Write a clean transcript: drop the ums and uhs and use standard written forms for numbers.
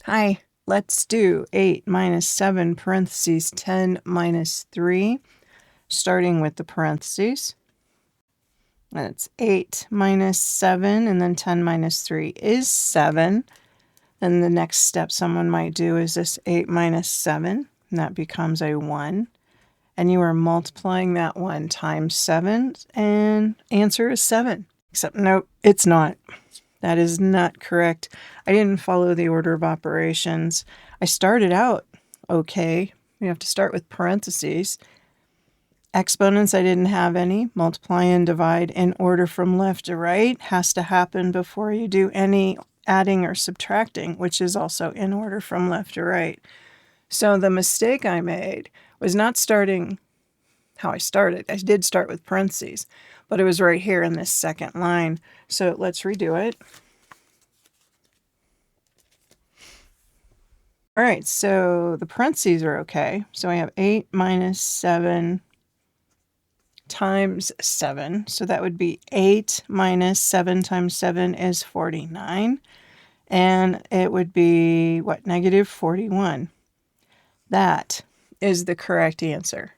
Hi, let's do 8 minus 7 parentheses 10 minus 3, starting with the parentheses. That's 8 minus 7, and then 10 minus 3 is 7. Then the next step someone might do is this 8 minus 7, and that becomes a 1. And you are multiplying that 1 times 7, and answer is 7. Except, nope, it's not. That is not correct. I didn't follow the order of operations. I started out okay. You have to start with parentheses. Exponents, I didn't have any. Multiply and divide in order from left to right has to happen before you do any adding or subtracting, which is also in order from left to right. So the mistake I made was not starting how I started. I did start with parentheses, but it was right here in this second line. So let's redo it. All right, so the parentheses are okay. So I have 8 minus 7 times 7. So that would be 8 minus 7 times 7 is 49. And it would be, what, negative 41. That is the correct answer.